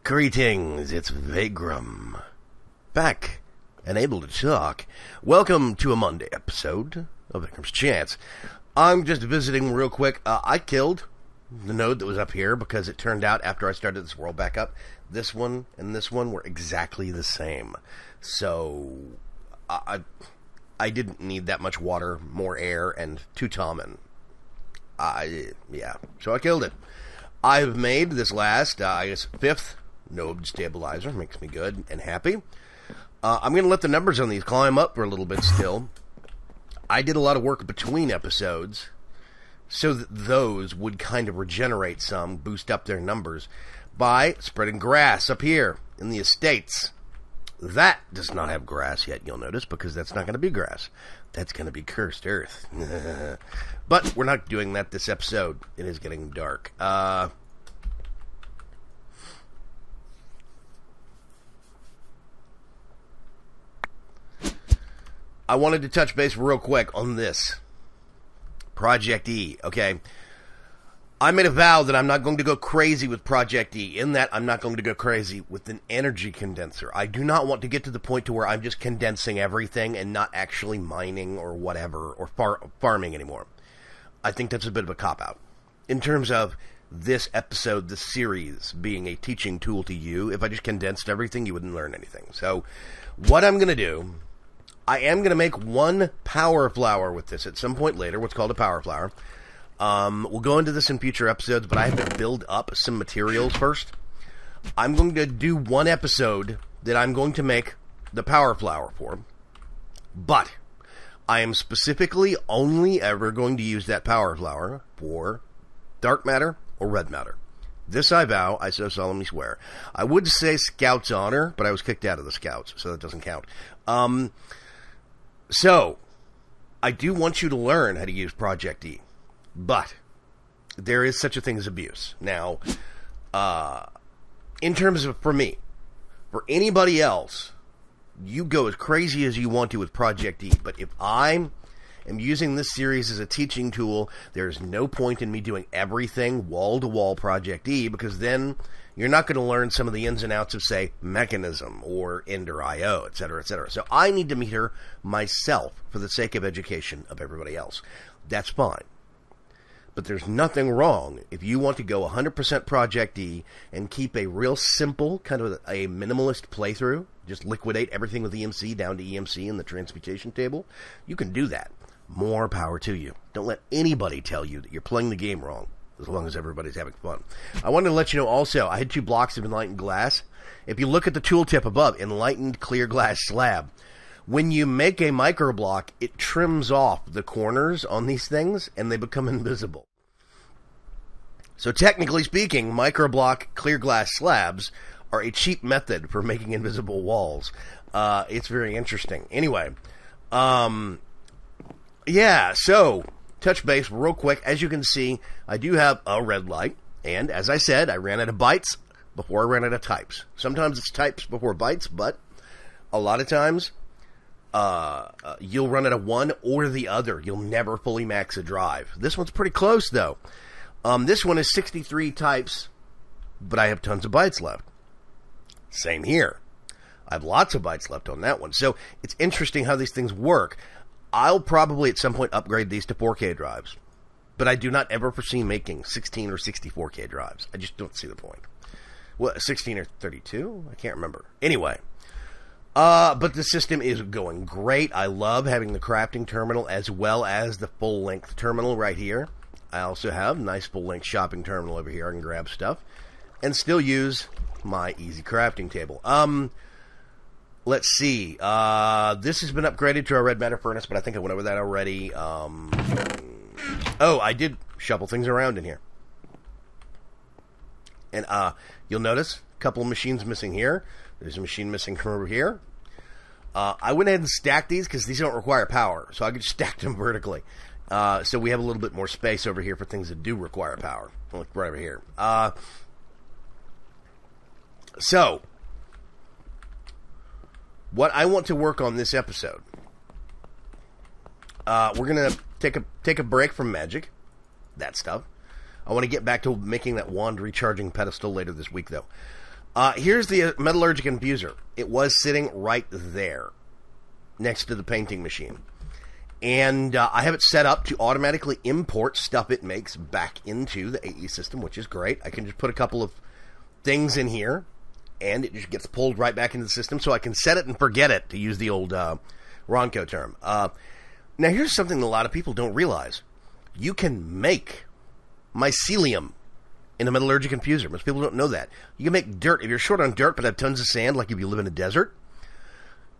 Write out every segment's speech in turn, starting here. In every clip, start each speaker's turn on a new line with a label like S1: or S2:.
S1: Greetings, it's Vaygrim. Back and able to talk. Welcome to a Monday episode of vaygrimschance. I'm just visiting real quick. I killed the node that was up here because it turned out after I started this world back up, this one and this one were exactly the same. So, I didn't need that much water, more air, and Tutamen. So I killed it. I've made this last, fifth node stabilizer. Makes me good and happy. I'm going to let the numbers on these climb up for a little bit still. I did a lot of work between episodes so that those would kind of regenerate some, boost up their numbers by spreading grass up here in the estates. That does not have grass yet, you'll notice, because that's not going to be grass. That's going to be cursed earth. But we're not doing that this episode. It is getting dark. I wanted to touch base real quick on this. Project E, okay? I made a vow that I'm not going to go crazy with Project E. In that, I'm not going to go crazy with an energy condenser. I do not want to get to the point to where I'm just condensing everything and not actually mining or whatever, or farming anymore. I think that's a bit of a cop-out. In terms of this episode, this series, being a teaching tool to you, if I just condensed everything, you wouldn't learn anything. So, what I'm going to do, I am going to make one power flower with this at some point later, what's called a power flower. We'll go into this in future episodes, but I have to build up some materials first. I'm going to do one episode that I'm going to make the power flower for, but I am specifically only ever going to use that power flower for dark matter or red matter. This I vow, I so solemnly swear. I would say Scout's Honor, but I was kicked out of the Scouts, so that doesn't count. So, I do want you to learn how to use Project E. But there is such a thing as abuse. Now, in terms of, for me, for anybody else, you go as crazy as you want to with Project E. But if I am using this series as a teaching tool, there's no point in me doing everything wall-to-wall Project E, because then you're not going to learn some of the ins and outs of, say, Mekanism or Ender.io, etc., etc. So I need to meter myself for the sake of education of everybody else. That's fine. But there's nothing wrong if you want to go 100% Project E and keep a real simple, kind of a minimalist playthrough, just liquidate everything with EMC down to EMC in the transmutation table. You can do that. More power to you. Don't let anybody tell you that you're playing the game wrong, as long as everybody's having fun. I wanted to let you know also, I had 2 blocks of enlightened glass. If you look at the tooltip above, enlightened clear glass slab, when you make a microblock, it trims off the corners on these things, and they become invisible. So technically speaking, microblock clear glass slabs are a cheap method for making invisible walls. It's very interesting. Anyway, so touch base real quick. As you can see, I do have a red light, and as I said, I ran out of bytes before I ran out of types. Sometimes it's types before bytes, but a lot of times you'll run out of one or the other. You'll never fully max a drive. This one's pretty close, though. This one is 63 types, but I have tons of bytes left. Same here. I have lots of bytes left on that one. So it's interesting how these things work. I'll probably at some point upgrade these to 4K drives, but I do not ever foresee making 16 or 64K drives. I just don't see the point. What, 16 or 32? I can't remember. Anyway, but the system is going great. I love having the crafting terminal as well as the full-length terminal right here. I also have a nice full-length shopping terminal over here. I can grab stuff and still use my easy crafting table. Let's see. This has been upgraded to a red matter furnace, but I think I went over that already. I did shuffle things around in here. And you'll notice a couple of machines missing here. There's a machine missing from over here. I went ahead and stacked these because these don't require power, so I could just stack them vertically. So we have a little bit more space over here for things that do require power. Like right over here. So, what I want to work on this episode, we're going to take a break from magic, that stuff. I want to get back to making that wand recharging pedestal later this week, though. Here's the metallurgic infuser. It was sitting right there next to the painting machine. And I have it set up to automatically import stuff it makes back into the AE system, which is great. I can just put a couple of things in here, and it just gets pulled right back into the system, so I can set it and forget it, to use the old Ronco term. Now, here's something that a lot of people don't realize. You can make mycelium in a metallurgic infuser. Most people don't know that. You can make dirt. If you're short on dirt but have tons of sand, like if you live in a desert,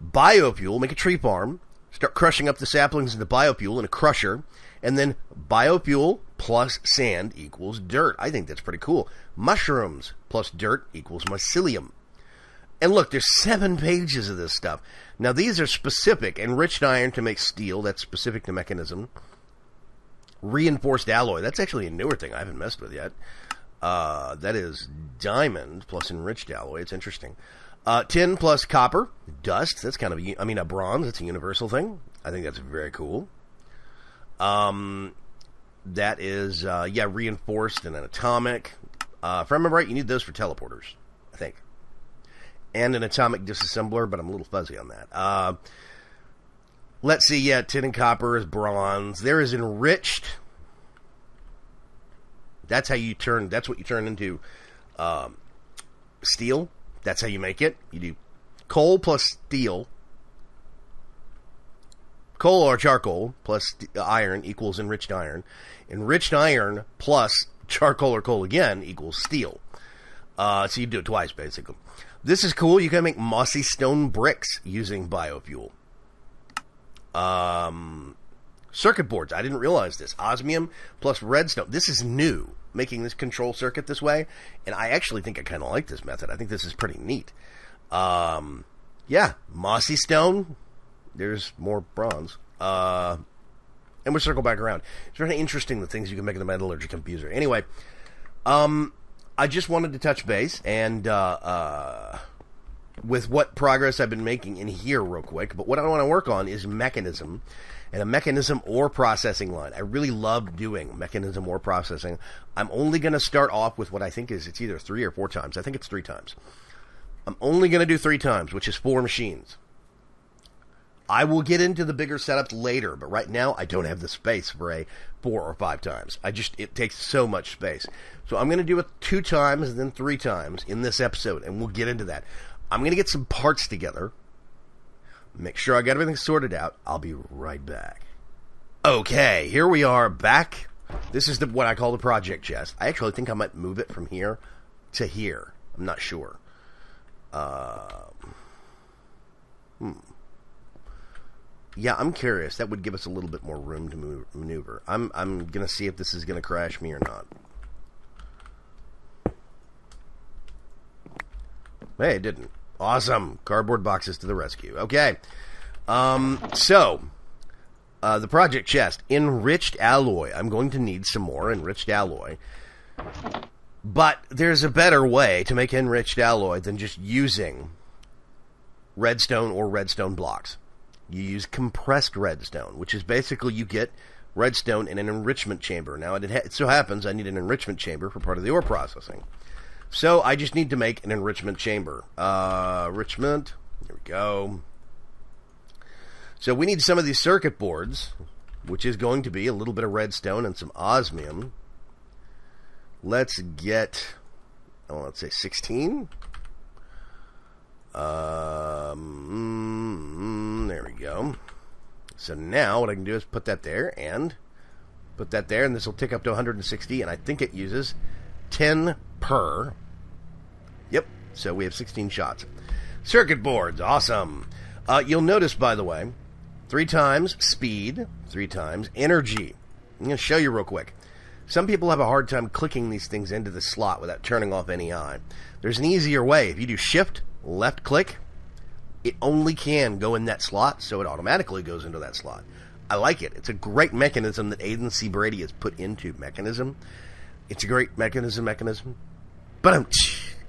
S1: biofuel, make a tree farm, start crushing up the saplings into biofuel in a crusher, and then biofuel plus sand equals dirt. I think that's pretty cool. Mushrooms plus dirt equals mycelium. And look, there's 7 pages of this stuff. Now, these are specific. Enriched iron to make steel. That's specific to Mekanism. Reinforced alloy. That's actually a newer thing I haven't messed with yet. That is diamond plus enriched alloy. It's interesting. Tin plus copper. Dust. That's kind of a bronze. That's a universal thing. I think that's very cool. That is, reinforced and an atomic. If I remember right, you need those for teleporters, I think. And an atomic disassembler, but I'm a little fuzzy on that. Let's see, tin and copper is bronze. There is enriched. That's what you turn into steel. That's how you make it. You do coal plus steel. Coal or charcoal plus iron equals enriched iron. Enriched iron plus charcoal or coal again equals steel. So you do it twice, basically. This is cool. You can make mossy stone bricks using biofuel. Circuit boards. I didn't realize this. Osmium plus redstone. This is new, making this control circuit this way. And I actually think I kind of like this method. I think this is pretty neat. Mossy stone. There's more bronze. And we'll circle back around. It's very interesting, the things you can make in the metallurgic infuser. Anyway, I just wanted to touch base and with what progress I've been making in here real quick. But what I want to work on is Mekanism, and a Mekanism ore processing line. I really love doing Mekanism ore processing. I'm only going to start off with what I think it's either 3 or 4 times. I think it's 3 times. I'm only going to do 3 times, which is 4 machines. I will get into the bigger setups later, but right now I don't have the space for a 4 or 5 times. It takes so much space. So I'm going to do it 2 times and then 3 times in this episode, and we'll get into that. I'm going to get some parts together, make sure I got everything sorted out. I'll be right back. Okay, here we are back. This is what I call the project chest. I actually think I might move it from here to here. I'm not sure. Yeah, I'm curious. That would give us a little bit more room to maneuver. I'm going to see if this is going to crash me or not. Hey, it didn't. Awesome. Cardboard boxes to the rescue. Okay. The project chest. Enriched alloy. I'm going to need some more enriched alloy. But there's a better way to make enriched alloy than just using redstone or redstone blocks. You use compressed redstone, which is basically you get redstone in an enrichment chamber. Now, it so happens I need an enrichment chamber for part of the ore processing. So I just need to make an enrichment chamber. Enrichment. There we go. So we need some of these circuit boards, which is going to be a little bit of redstone and some osmium. Let's get, let's say 16. There we go. So now what I can do is put that there, and this will tick up to 160, and I think it uses 10 per. Yep, so we have 16 shots. Circuit boards, awesome. You'll notice, by the way, 3 times speed, 3 times energy. I'm going to show you real quick. Some people have a hard time clicking these things into the slot without turning off any eye. There's an easier way. If you do shift, left click, it only can go in that slot, so it automatically goes into that slot. I like it. It's a great mechanism that Aidan C. Brady has put into Mekanism. It's a great mechanism. But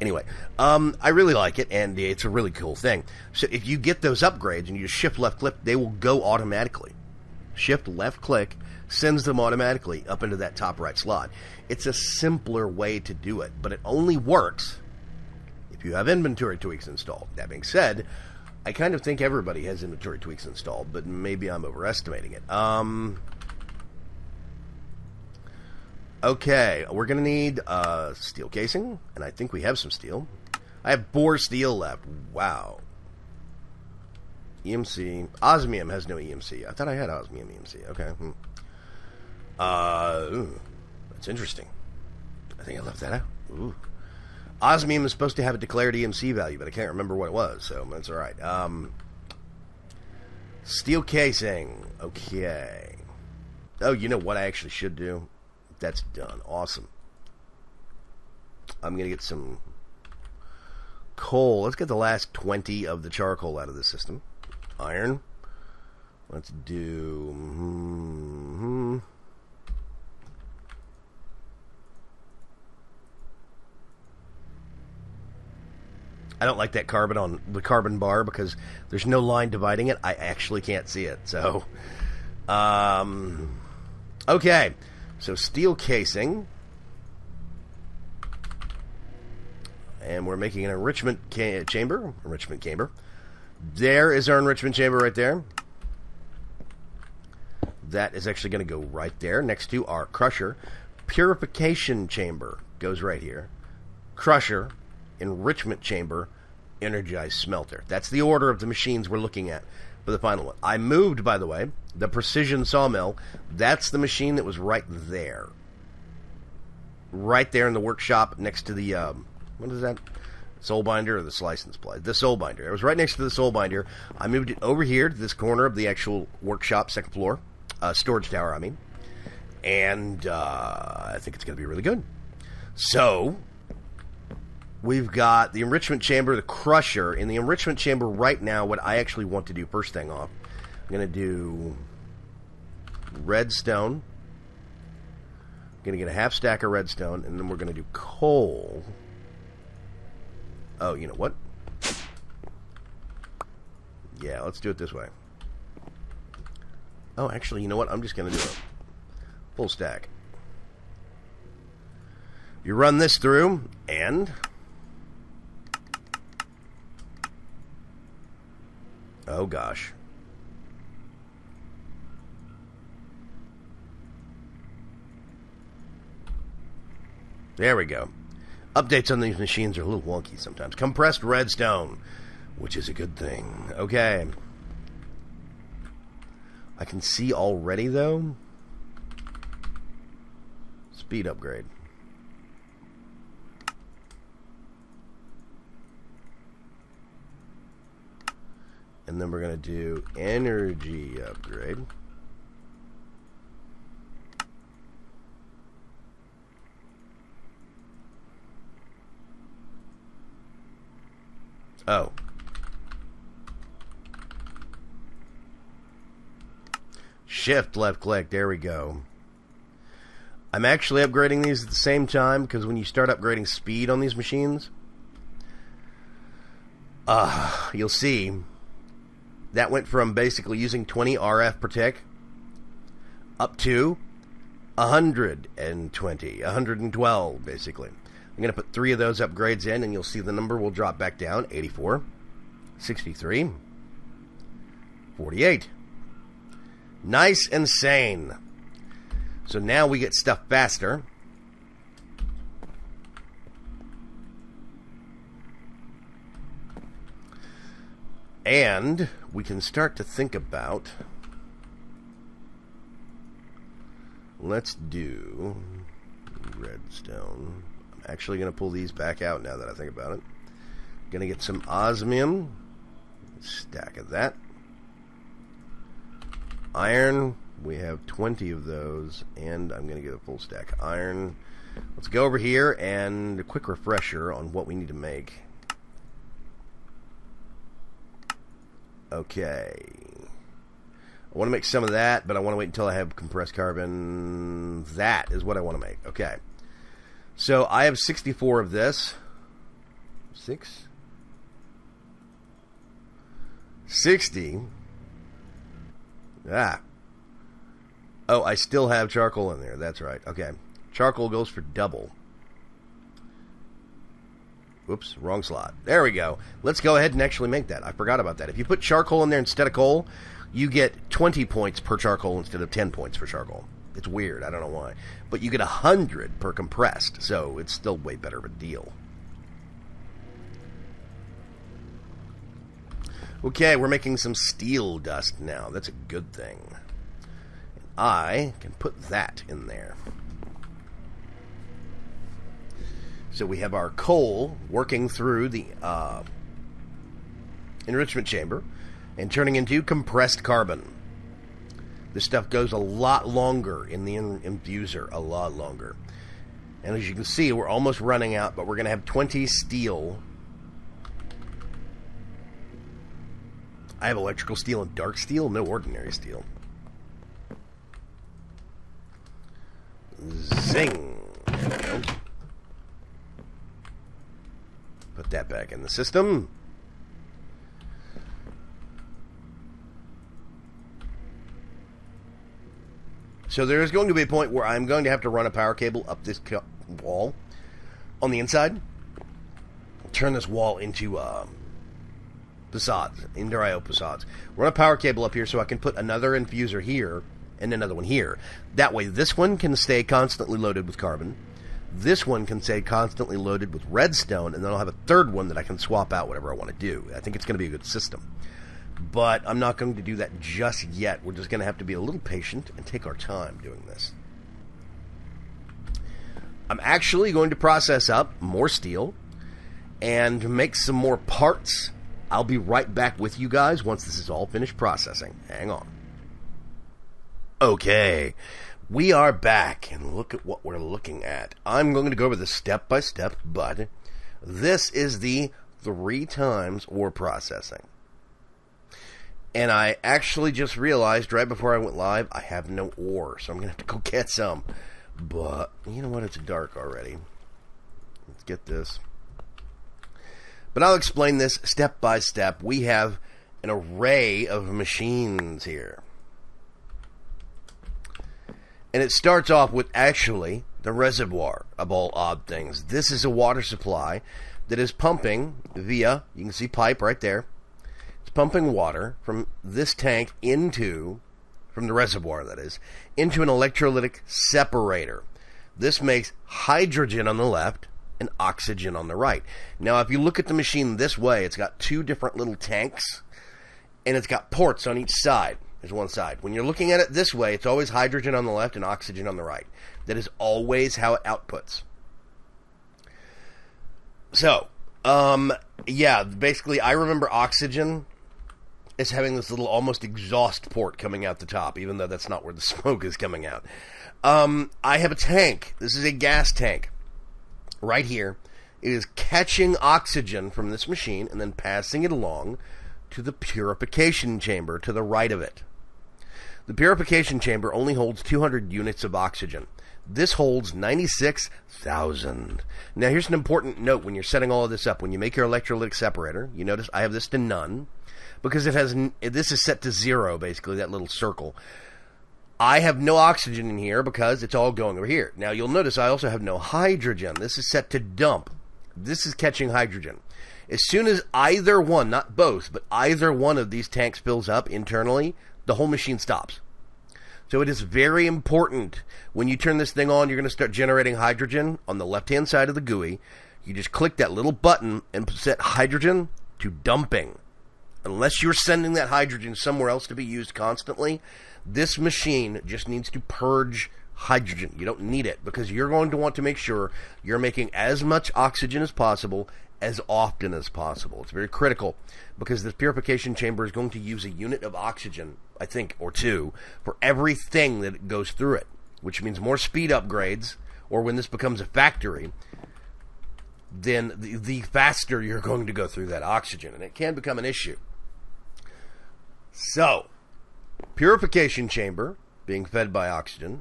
S1: anyway, I really like it, and it's a really cool thing. So if you get those upgrades and you just shift left click, they will go automatically. Shift left click sends them automatically up into that top right slot. It's a simpler way to do it, but it only works if you have inventory tweaks installed. That being said, I kind of think everybody has inventory tweaks installed, but maybe I'm overestimating it. Okay, we're going to need steel casing, and I think we have some steel. I have bore steel left. Wow. EMC. Osmium has no EMC. I thought I had osmium EMC. Okay. That's interesting. I think I left that out. Ooh. Osmium is supposed to have a declared EMC value, but I can't remember what it was, so that's alright. Steel casing. Okay. Oh, you know what I actually should do? That's done. Awesome. I'm going to get some coal. Let's get the last 20 of the charcoal out of the system. Iron. Let's do... I don't like that carbon on the carbon bar because there's no line dividing it. I actually can't see it. So, okay. So steel casing. And we're making an enrichment chamber. Enrichment chamber. There is our enrichment chamber right there. That is actually going to go right there next to our crusher. Purification chamber goes right here. Crusher. Enrichment chamber, energized smelter. That's the order of the machines we're looking at for the final one. I moved, by the way, the precision sawmill. That's the machine that was right there. Right there in the workshop next to the, what is that? Soul binder or the slice and splice? The soul binder. It was right next to the soul binder. I moved it over here to this corner of the actual workshop, second floor. Storage tower, I mean. And I think it's going to be really good. So... we've got the enrichment chamber, the crusher. In the enrichment chamber right now, what I actually want to do first thing off, I'm going to do redstone. I'm going to get a half stack of redstone, and then we're going to do coal. Oh, you know what? Yeah, let's do it this way. Oh, actually, you know what? I'm just going to do a full stack. You run this through, and... oh, gosh. There we go. Updates on these machines are a little wonky sometimes. Compressed redstone, which is a good thing. Okay. I can see already, though. Speed upgrade. And then we're going to do energy upgrade. Oh. Shift left click. There we go. I'm actually upgrading these at the same time because when you start upgrading speed on these machines, you'll see that went from basically using 20 RF per tick up to 120, 112 basically. I'm going to put 3 of those upgrades in, and you'll see the number will drop back down. 84, 63, 48. Nice and sane. So now we get stuff faster. And we can start to think about... let's do redstone. I'm actually going to pull these back out now that I think about it. Going to get some osmium. Stack of that. Iron. We have 20 of those. And I'm going to get a full stack of iron. Let's go over here and a quick refresher on what we need to make. Okay. I want to make some of that, but I want to wait until I have compressed carbon. That is what I want to make. Okay. So I have 64 of this. 60. Ah. Oh, I still have charcoal in there. That's right. Okay. Charcoal goes for double. Whoops, wrong slot. There we go. Let's go ahead and actually make that. I forgot about that. If you put charcoal in there instead of coal, you get 20 points per charcoal instead of 10 points for charcoal. It's weird. I don't know why. But you get 100 per compressed, so it's still way better of a deal. Okay, we're making some steel dust now. That's a good thing. I can put that in there. So we have our coal working through the enrichment chamber and turning into compressed carbon. This stuff goes a lot longer in the infuser, a lot longer. And as you can see, we're almost running out, but we're going to have 20 steel. I have electrical steel and dark steel, no ordinary steel. Zing! Put that back in the system. So there is going to be a point where I'm going to have to run a power cable up this wall on the inside. Turn this wall into facades, indoor I/O facades. Run a power cable up here so I can put another infuser here and another one here. That way this one can stay constantly loaded with carbon. This one can stay constantly loaded with redstone, and then I'll have a third one that I can swap out whatever I want to do. I think it's going to be a good system. But I'm not going to do that just yet. We're just going to have to be a little patient and take our time doing this. I'm actually going to process up more steel and make some more parts. I'll be right back with you guys once this is all finished processing. Hang on. Okay. We are back, and look at what we're looking at. I'm going to go over this step by step, but this is the 3 times ore processing. And I actually just realized right before I went live, I have no ore, so I'm going to have to go get some. But, you know what, it's dark already. Let's get this. But I'll explain this step by step. We have an array of machines here. And it starts off with actually the reservoir of all odd things. This is a water supply that is pumping via, you can see pipe right there. It's pumping water from this tank into, from the reservoir that is, into an electrolytic separator. This makes hydrogen on the left and oxygen on the right. Now if you look at the machine this way, it's got 2 different little tanks and it's got ports on each side. There's one side. When you're looking at it this way, it's always hydrogen on the left and oxygen on the right. That is always how it outputs. So, yeah, basically I remember oxygen as having this little almost exhaust port coming out the top, even though that's not where the smoke is coming out. I have a tank. This is a gas tank. Right here. It is catching oxygen from this machine and then passing it along to the purification chamber to the right of it. The purification chamber only holds 200 units of oxygen. This holds 96,000. Now here's an important note when you're setting all of this up. When you make your electrolytic separator, you notice I have this to none because it has, this is set to 0 basically, that little circle. I have no oxygen in here because it's all going over here. Now you'll notice I also have no hydrogen. This is set to dump. This is catching hydrogen. As soon as either one, not both, but either one of these tanks fills up internally, the whole machine stops. So it is very important when you turn this thing on, you're going to start generating hydrogen on the left-hand side of the GUI. You just click that little button and set hydrogen to dumping. Unless you're sending that hydrogen somewhere else to be used constantly, this machine just needs to purge hydrogen. You don't need it because you're going to want to make sure you're making as much oxygen as possible as often as possible. It's very critical because this purification chamber is going to use a unit of oxygen, I think, or 2, for everything that goes through it, which means more speed upgrades, or when this becomes a factory, then the faster you're going to go through that oxygen, and it can become an issue. So, purification chamber being fed by oxygen.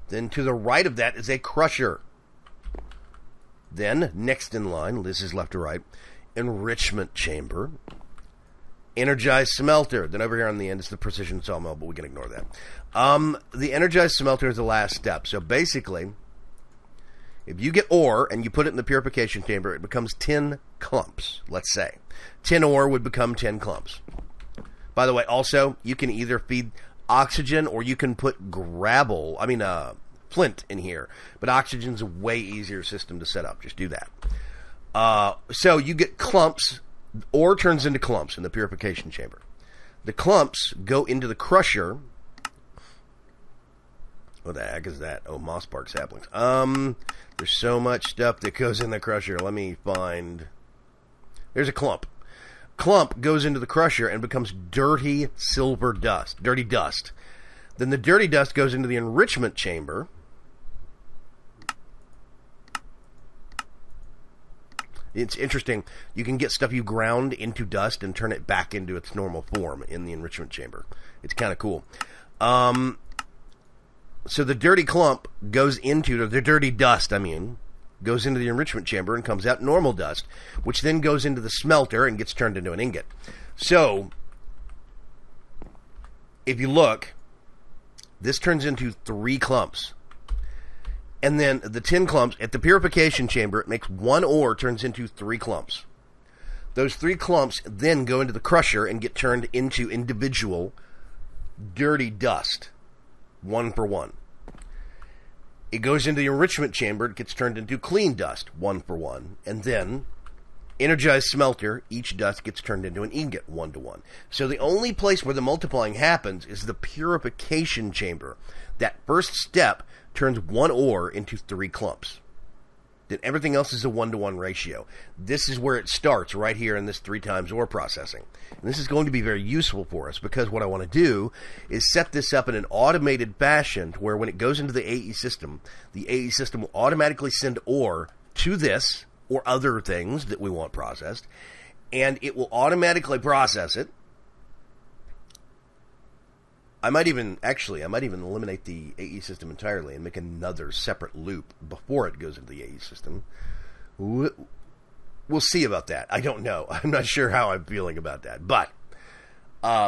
S1: Then to the right of that is a crusher. Then, next in line, this is left to right, enrichment chamber, energized smelter. Then over here on the end is the precision sawmill, but we can ignore that. The energized smelter is the last step. So basically, If you get ore and you put it in the purification chamber, it becomes 10 clumps, let's say. 10 ore would become 10 clumps. By the way, also, you can either feed oxygen or you can put flint in here. But oxygen's a way easier system to set up. Just do that. So you get clumps. Ore turns into clumps in the purification chamber. The clumps go into the crusher. What the heck is that? Oh, moss bark saplings. There's so much stuff that goes in the crusher. Let me find... There's a clump. Clump goes into the crusher and becomes dirty silver dust. Dirty dust. Then the dirty dust goes into the enrichment chamber. It's interesting. You can get stuff you ground into dust and turn it back into its normal form in the enrichment chamber. It's kind of cool. So the dirty clump goes into, the dirty dust, goes into the enrichment chamber and comes out normal dust, which then goes into the smelter and gets turned into an ingot. So, if you look, this turns into 3 clumps. And then the 10 clumps, at the purification chamber, it makes 1 ore, turns into 3 clumps. Those 3 clumps then go into the crusher and get turned into individual dirty dust, 1 for 1. It goes into the enrichment chamber, it gets turned into clean dust, 1 for 1. And then, energized smelter, each dust gets turned into an ingot, 1 to 1. So the only place where the multiplying happens is the purification chamber. That first step turns 1 ore into 3 clumps. Then everything else is a 1-to-1 ratio. This is where it starts, right here in this 3 times ore processing. And this is going to be very useful for us, because what I want to do is set this up in an automated fashion to where when it goes into the AE system, the AE system will automatically send ore to this or other things that we want processed, and it will automatically process it. I might even eliminate the AE system entirely and make another separate loop before it goes into the AE system. We'll see about that. I don't know. I'm not sure how I'm feeling about that. But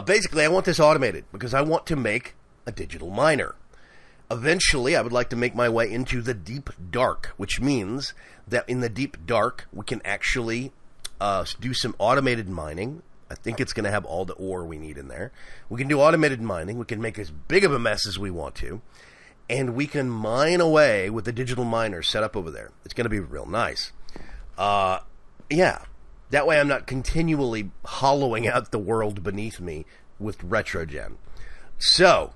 S1: basically, I want this automated because I want to make a digital miner. Eventually, I would like to make my way into the deep dark, which means that in the deep dark, we can actually do some automated mining. I think it's going to have all the ore we need in there. We can do automated mining. We can make as big of a mess as we want to. And we can mine away with the digital miner set up over there. It's going to be real nice. Yeah. That way I'm not continually hollowing out the world beneath me with retrogen. So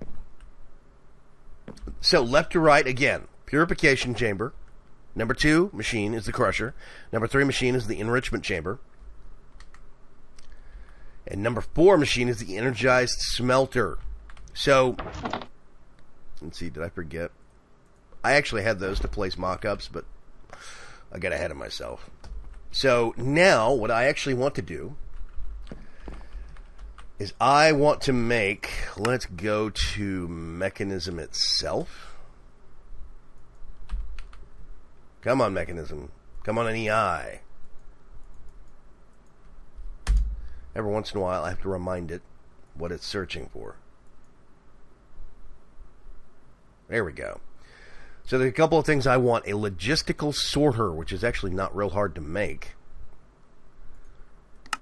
S1: left to right again. Purification chamber. Number 2 machine is the crusher. Number 3 machine is the enrichment chamber. And number 4 machine is the energized smelter. So, let's see, did I forget? I actually had those to place mock-ups, but I got ahead of myself. So, now, what I actually want to do is I want to make, let's go to Mekanism itself. Come on, Mekanism. Come on, an EI. Every once in a while, I have to remind it what it's searching for. There we go. So there's a couple of things I want. A logistical sorter, which is actually not real hard to make. I'm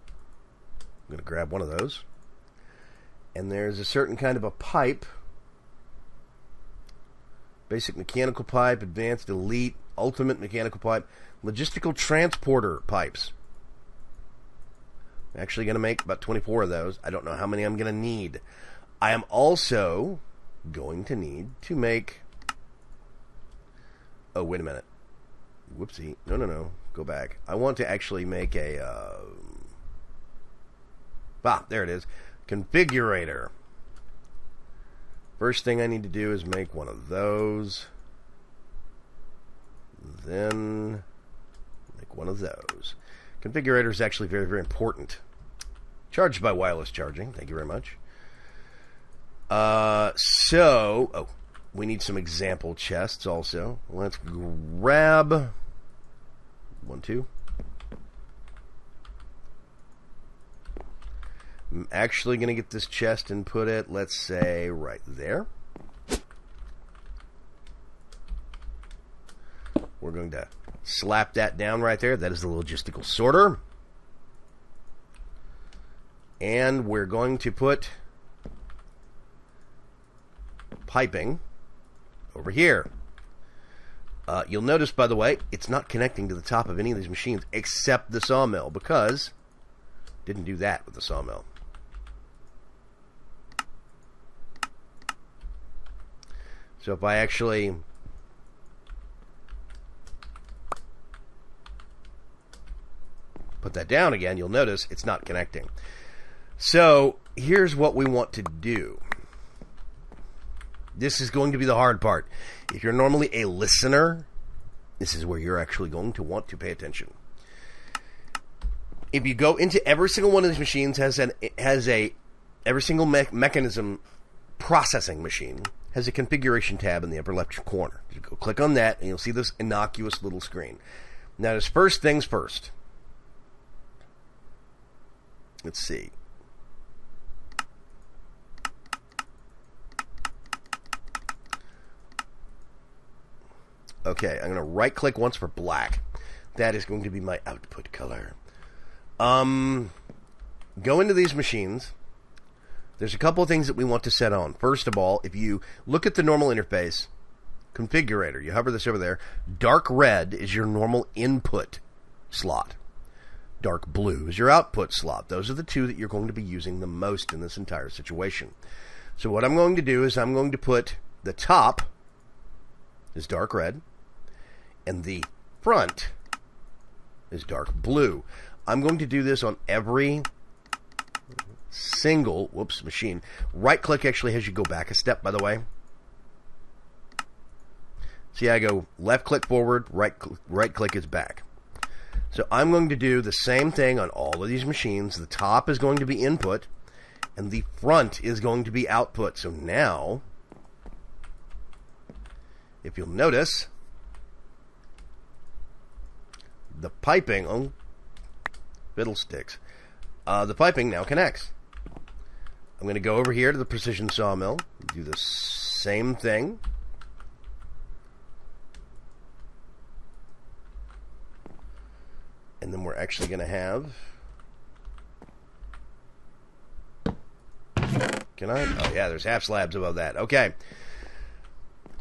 S1: going to grab one of those. And there's a certain kind of a pipe. Basic mechanical pipe, advanced, elite, ultimate mechanical pipe, logistical transporter pipes. I'm actually going to make about 24 of those. I don't know how many I'm going to need. I am also going to need to make... Oh, wait a minute. Whoopsie. No. Go back. I want to actually make a... there it is. Configurator. First thing I need to do is make one of those. Then make one of those. Configurator is actually very, very important. Charged by wireless charging. Thank you very much. We need some example chests also. Let's grab 1, 2. I'm actually going to get this chest and put it, let's say, right there. We're going to slap that down right there. That is the logistical sorter. And we're going to put piping over here. You'll notice, by the way, it's not connecting to the top of any of these machines except the sawmill, because didn't do that with the sawmill. So if I actually put that down again, you'll notice it's not connecting. So here's what we want to do. This is going to be the hard part. If you're normally a listener, this is where you're actually going to want to pay attention. If you go into every single one of these machines, every single mechanism processing machine has a configuration tab in the upper left corner. You go click on that, and you'll see this innocuous little screen. Now, there's first things first. Let's see. Okay, I'm going to right-click once for black. That is going to be my output color. Go into these machines. There's a couple of things that we want to set on. First of all, if you look at the normal interface, configurator, you hover this over there, dark red is your normal input slot. Dark blue is your output slot. Those are the two that you're going to be using the most in this entire situation. So what I'm going to do is I'm going to put the top is dark red, and the front is dark blue. I'm going to do this on every single machine. Right click actually has you go back a step, by the way. See, I go left click forward, right click is back. So I'm going to do the same thing on all of these machines. The top is going to be input, and the front is going to be output. So now, if you'll notice, the piping, oh, fiddlesticks, the piping now connects. I'm going to go over here to the precision sawmill, do the same thing. And then we're actually going to have... Can I? Oh, yeah, there's half slabs above that. Okay.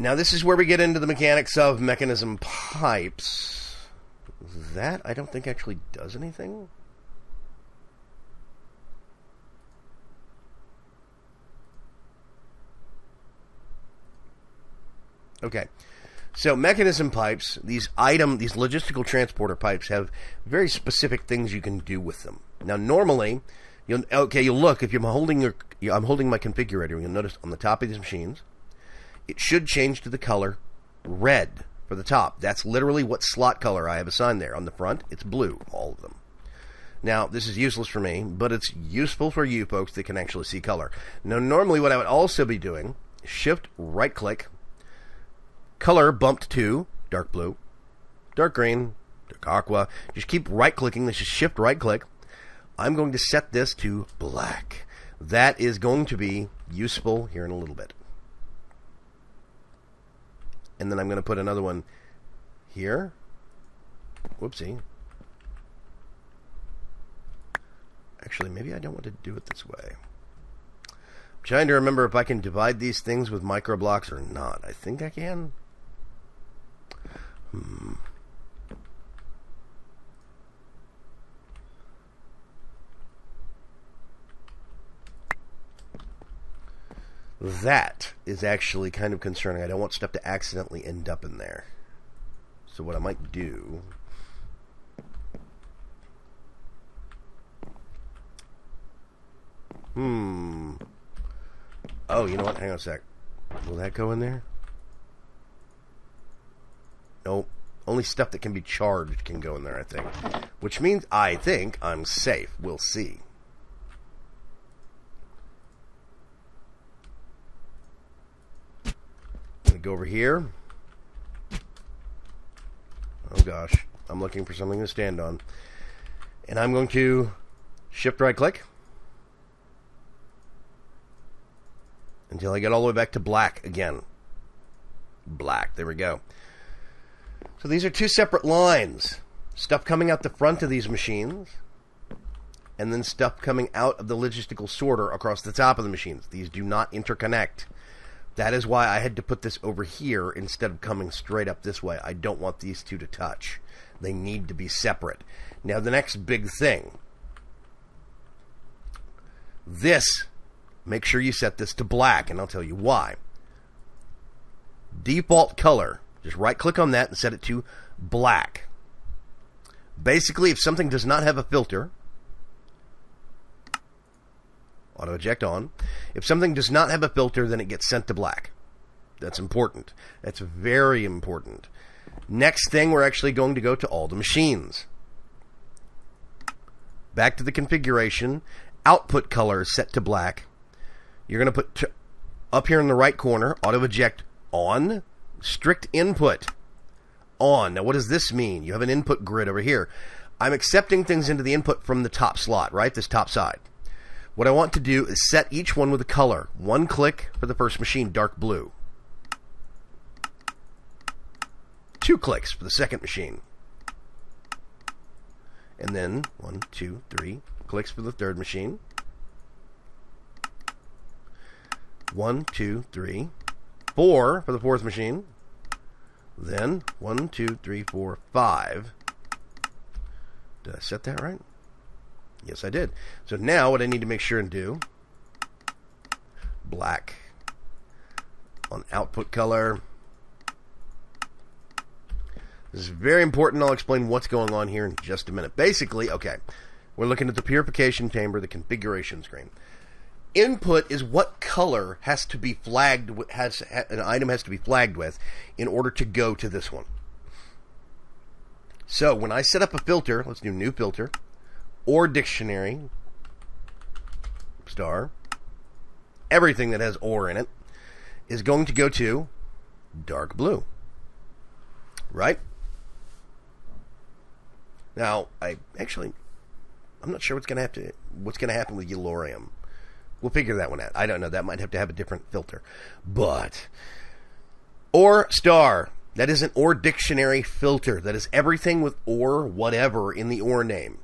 S1: Now, this is where we get into the mechanics of mechanism pipes. That, I don't think, actually does anything. Okay. So mechanism pipes, these logistical transporter pipes have very specific things you can do with them. Now, normally, you'll look, if I'm holding my configurator, you'll notice on the top of these machines, it should change to the color red for the top. That's literally what slot color I have assigned there. On the front, it's blue, all of them. Now, this is useless for me, but it's useful for you folks that can actually see color. Now, normally what I would also be doing is shift right click, color bumped to dark blue, dark green, dark aqua. Just keep right clicking. Let's just shift right click. I'm going to set this to black. That is going to be useful here in a little bit. And then I'm going to put another one here. Whoopsie. Actually, maybe I don't want to do it this way. I'm trying to remember if I can divide these things with micro blocks or not. I think I can. That is actually kind of concerning. I don't want stuff to accidentally end up in there. So what I might do... Oh, you know what? Hang on a sec. Will that go in there? Nope. Only stuff that can be charged can go in there, I think. Which means I think I'm safe. We'll see. I'm going to go over here. Oh gosh. I'm looking for something to stand on. And I'm going to shift right click until I get all the way back to black again. Black. There we go. So these are two separate lines. Stuff coming out the front of these machines, and then stuff coming out of the logistical sorter across the top of the machines. These do not interconnect. That is why I had to put this over here instead of coming straight up this way. I don't want these two to touch. They need to be separate. Now the next big thing. This, make sure you set this to black, and I'll tell you why. Default color. Just right-click on that and set it to black. Basically, if something does not have a filter, auto eject on. If something does not have a filter, then it gets sent to black. That's important. That's very important. Next thing, we're actually going to go to all the machines. Back to the configuration. Output color is set to black. You're going to put up here in the right corner, auto eject on. Strict input on. Now, what does this mean? You have an input grid over here. I'm accepting things into the input from the top slot, right? This top side. What I want to do is set each one with a color. One click for the first machine, dark blue. 2 clicks for the second machine. And then 1, 2, 3 clicks for the third machine. 1, 2, 3, 4 for the fourth machine. Then 1, 2, 3, 4, 5. Did I set that right? Yes, I did. So now what I need to make sure and do, black on output color. This is very important. I'll explain what's going on here in just a minute. Basically, okay, we're looking at the purification chamber, the configuration screen. Input is what color has to be flagged, an item has to be flagged with in order to go to this one. So when I set up a filter, let's do new filter, or dictionary, star, everything that has or in it is going to go to dark blue. Right? Now, I'm not sure what's going to happen with Eulorium. We'll figure that one out. I don't know. That might have to have a different filter. But, or star. That is an or dictionary filter. That is everything with or whatever in the or name.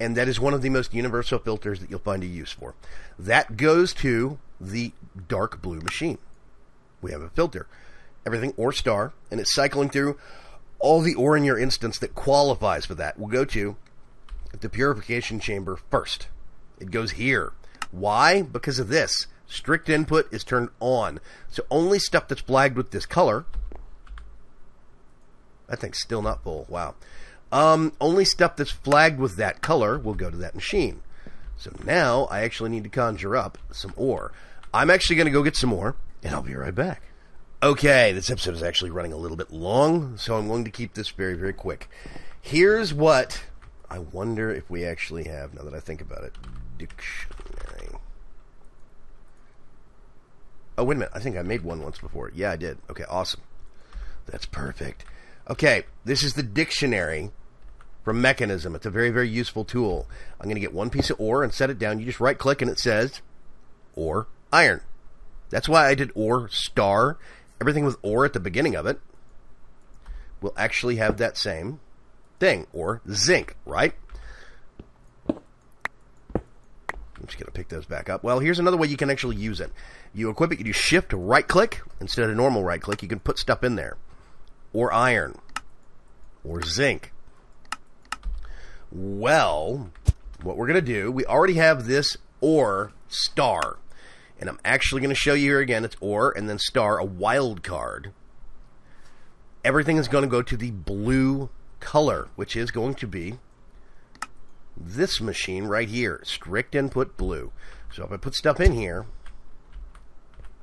S1: And that is one of the most universal filters that you'll find a use for. That goes to the dark blue machine. We have a filter. Everything or star. And it's cycling through all the or in your instance that qualifies for that. We'll go to the purification chamber first. It goes here. Why? Because of this. Strict input is turned on. So only stuff that's flagged with this color. That thing's still not full. Wow. Only stuff that's flagged with that color will go to that machine. So now I actually need to conjure up some ore. I'm actually going to go get some more, and I'll be right back. Okay, this episode is actually running a little bit long, so I'm going to keep this very, very quick. Here's what I wonder if we actually have, now that I think about it. Dictionary. Oh, wait a minute. I think I made one once before. Yeah, I did. Okay, awesome. That's perfect. Okay, this is the dictionary from Mekanism. It's a very, very useful tool. I'm going to get one piece of ore and set it down. You just right-click and it says ore iron. That's why I did ore star. Everything with ore at the beginning of it will actually have that same thing, or zinc, right? I'm just going to pick those back up. Well, here's another way you can actually use it. You equip it, you do shift right-click instead of normal right-click. You can put stuff in there. Or iron. Or zinc. Well, what we're going to do, we already have this or star. And I'm actually going to show you here again. It's or and then star, a wild card. Everything is going to go to the blue color, which is going to be this machine right here. Strict input blue. So if I put stuff in here,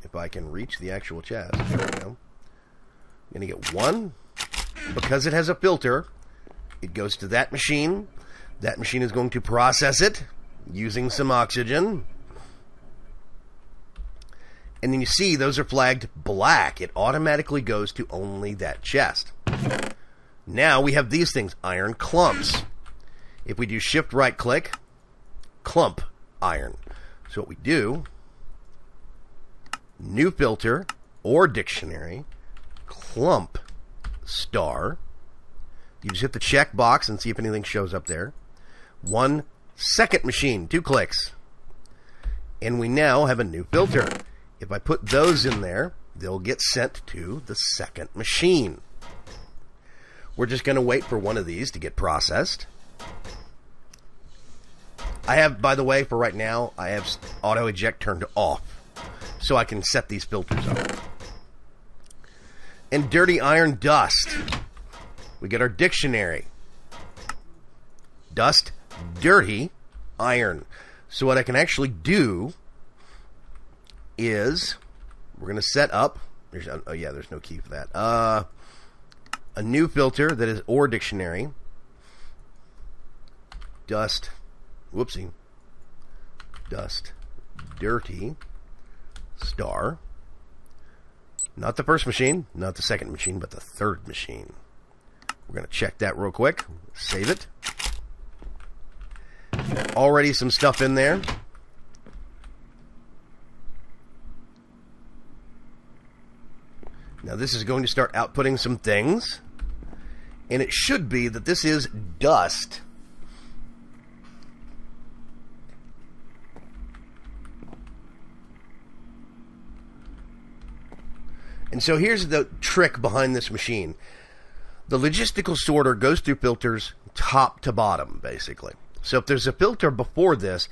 S1: if I can reach the actual chest, there we go. I'm going to get one. Because it has a filter, it goes to that machine. That machine is going to process it using some oxygen. And then you see those are flagged black. It automatically goes to only that chest. Now we have these things, iron clumps. If we do shift right click, clump iron. So what we do, new filter or dictionary, clump star. You just hit the check box and see if anything shows up there. 1 second machine, 2 clicks. And we now have a new filter. If I put those in there, they'll get sent to the second machine. We're just going to wait for one of these to get processed. I have, by the way, for right now, I have auto eject turned off so I can set these filters up. And dirty iron dust. We get our dictionary. Dust, dirty, iron. So what I can actually do is we're going to set up. Oh yeah, there's no key for that. A new filter that is or dictionary. Dust. Whoopsie. Dust, dirty, star. Not the first machine, not the second machine, but the third machine. We're going to check that real quick. Save it. Already some stuff in there. Now this is going to start outputting some things. And it should be that this is dust. And so here's the trick behind this machine. The logistical sorter goes through filters top to bottom, basically. So if there's a filter before this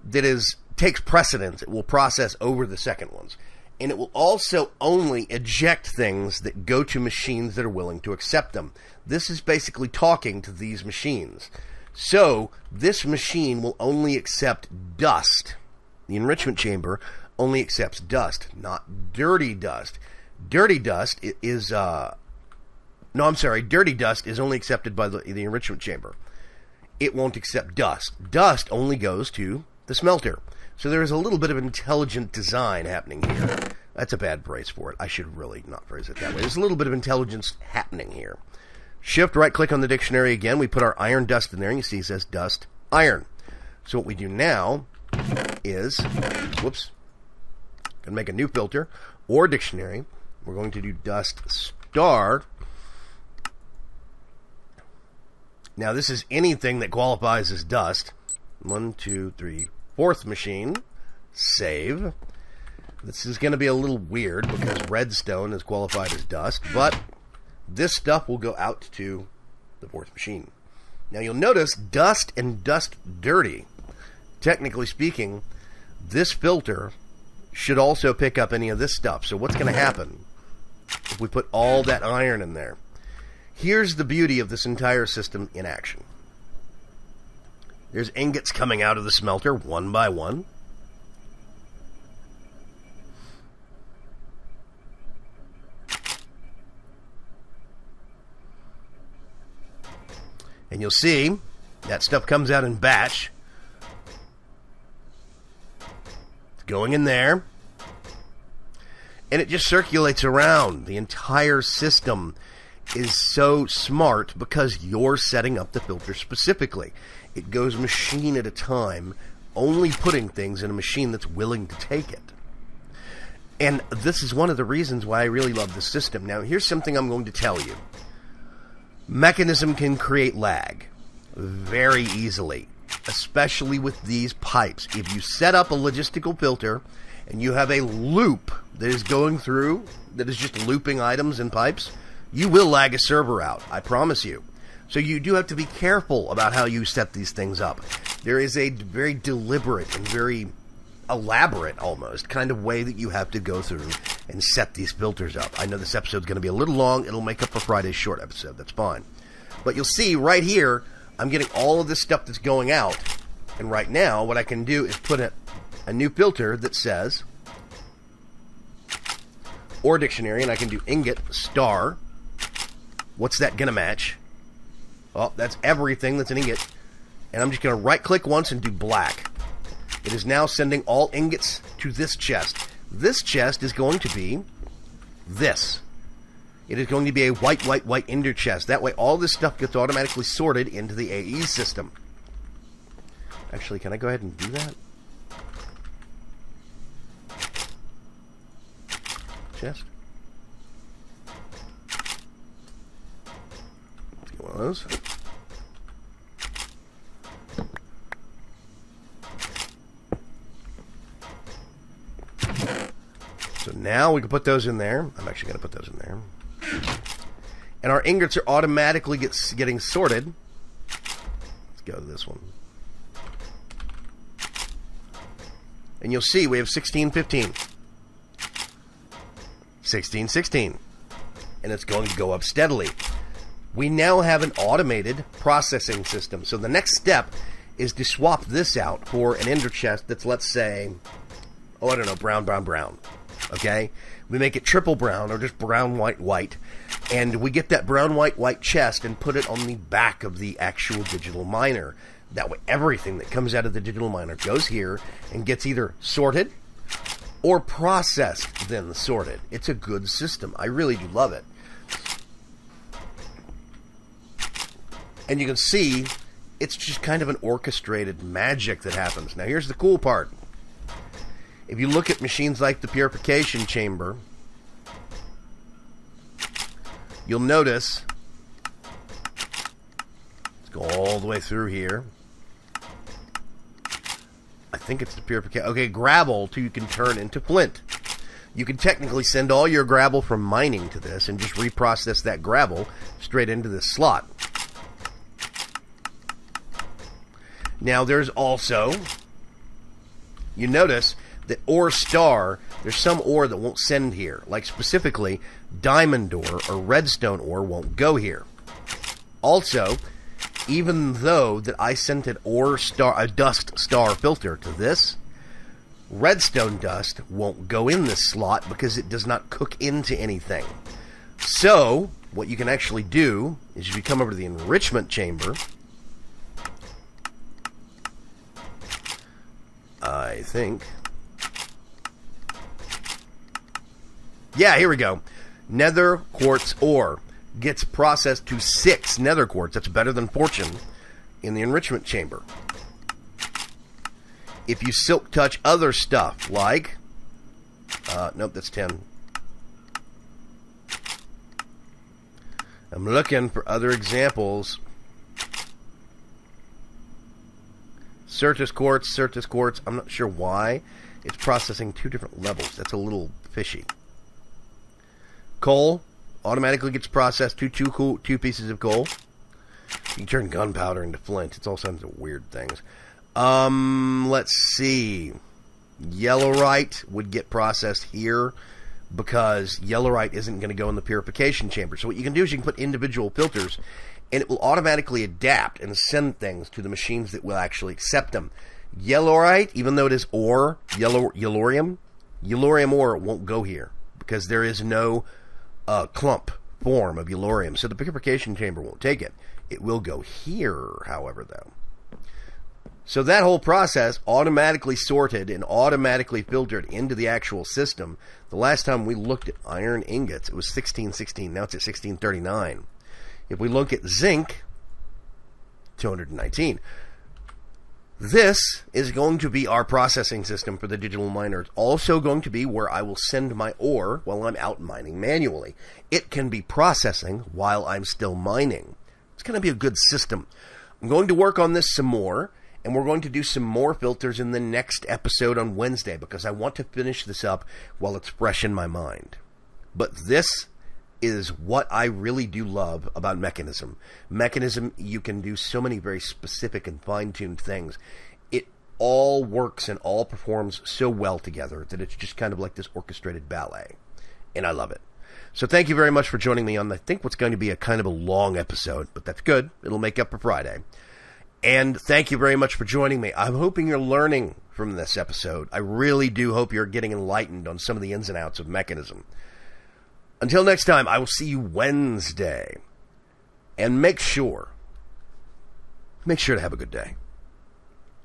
S1: that takes precedence, it will process over the second ones. And it will also only eject things that go to machines that are willing to accept them. This is basically talking to these machines. So this machine will only accept dust. The enrichment chamber only accepts dust, not dirty dust. Dirty dust is dirty dust is only accepted by the enrichment chamber. It won't accept dust. Dust only goes to the smelter. So there is a little bit of intelligent design happening here. That's a bad phrase for it. I should really not phrase it that way. There's a little bit of intelligence happening here. Shift right click on the dictionary again. We put our iron dust in there, and you see it says dust iron. So what we do now is, whoops, gonna make a new filter or dictionary. We're going to do dust star. Now this is anything that qualifies as dust. 1, 2, 3, fourth machine. Save. This is going to be a little weird because redstone is qualified as dust, but this stuff will go out to the fourth machine. Now you'll notice dust and dust dirty. Technically speaking, this filter should also pick up any of this stuff. So what's going to happen if we put all that iron in there? Here's the beauty of this entire system in action. There's ingots coming out of the smelter one by one. And you'll see that stuff comes out in batch. It's going in there. And it just circulates around. The entire system is so smart because you're setting up the filter specifically. It goes machine at a time, only putting things in a machine that's willing to take it. And this is one of the reasons why I really love this system. Now, here's something I'm going to tell you. Mekanism can create lag very easily, especially with these pipes. If you set up a logistical filter and you have a loop that is going through, that is just looping items and pipes, you will lag a server out, I promise you. So you do have to be careful about how you set these things up. There is a very deliberate and very elaborate, almost, kind of way that you have to go through and set these filters up. I know this episode's going to be a little long. It'll make up for Friday's short episode. That's fine. But you'll see right here, I'm getting all of this stuff that's going out. And right now, what I can do is put a new filter that says or dictionary, and I can do ingot star. What's that going to match? Oh, that's everything that's an ingot. And I'm just going to right-click once and do black. It is now sending all ingots to this chest. This chest is going to be this. It is going to be a white, white, white ender chest. That way all this stuff gets automatically sorted into the AE system. Actually, can I go ahead and do that? Chest. those. So now we can put those in there. I'm actually going to put those in there. And our ingots are automatically getting sorted. Let's go to this one. And you'll see we have 16, 15. 16, 16. And it's going to go up steadily. We now have an automated processing system. So the next step is to swap this out for an ender chest that's, let's say, oh, I don't know, brown, brown, brown. Okay? We make it triple brown or just brown, white, white. And we get that brown, white, white chest and put it on the back of the actual digital miner. That way everything that comes out of the digital miner goes here and gets either sorted or processed, then sorted. It's a good system. I really do love it. And you can see it's just kind of an orchestrated magic that happens. Now here's the cool part. If you look at machines like the purification chamber, you'll notice, let's go all the way through here. I think it's the purification. Okay, gravel you can turn into flint. You can technically send all your gravel from mining to this and just reprocess that gravel straight into this slot. Now there's also, you notice that ore star, there's some ore that won't send here. Like specifically, diamond ore or redstone ore won't go here. Also, even though that I sent an ore star, a dust star filter to this, redstone dust won't go in this slot because it does not cook into anything. So, what you can actually do is if you come over to the enrichment chamber, I think, yeah, here we go. Nether quartz ore gets processed to 6 nether quartz. That's better than fortune in the enrichment chamber. If you silk touch other stuff like, nope, that's 10. I'm looking for other examples. Certus quartz. I'm not sure why. It's processing 2 different levels. That's a little fishy. Coal automatically gets processed to 2 pieces of coal. You can turn gunpowder into flint. It's all kinds of weird things. Let's see. Yellowite would get processed here because yellowite isn't going to go in the purification chamber. So what you can do is you can put individual filters and it will automatically adapt and send things to the machines that will actually accept them. Yellowite, even though it is ore, yellorium ore won't go here because there is no clump form of yellorium. So the purification chamber won't take it. It will go here, however, though. So that whole process automatically sorted and automatically filtered into the actual system. The last time we looked at iron ingots, it was 1616. Now it's at 1639. If we look at zinc, 219. This is going to be our processing system for the digital miner. It's also going to be where I will send my ore while I'm out mining manually. It can be processing while I'm still mining. It's going to be a good system. I'm going to work on this some more, and we're going to do some more filters in the next episode on Wednesday because I want to finish this up while it's fresh in my mind. But this is what I really do love about Mekanism. Mekanism, you can do so many very specific and fine-tuned things. It all works and all performs so well together that it's just kind of like this orchestrated ballet. And I love it. So thank you very much for joining me on, I think, what's going to be a kind of a long episode, but that's good. It'll make up for Friday. And thank you very much for joining me. I'm hoping you're learning from this episode. I really do hope you're getting enlightened on some of the ins and outs of Mekanism. Until next time, I will see you Wednesday. And make sure to have a good day.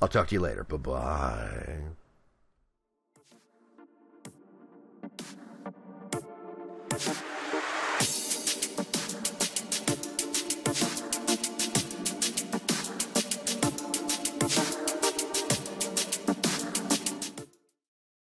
S1: I'll talk to you later. Bye-bye.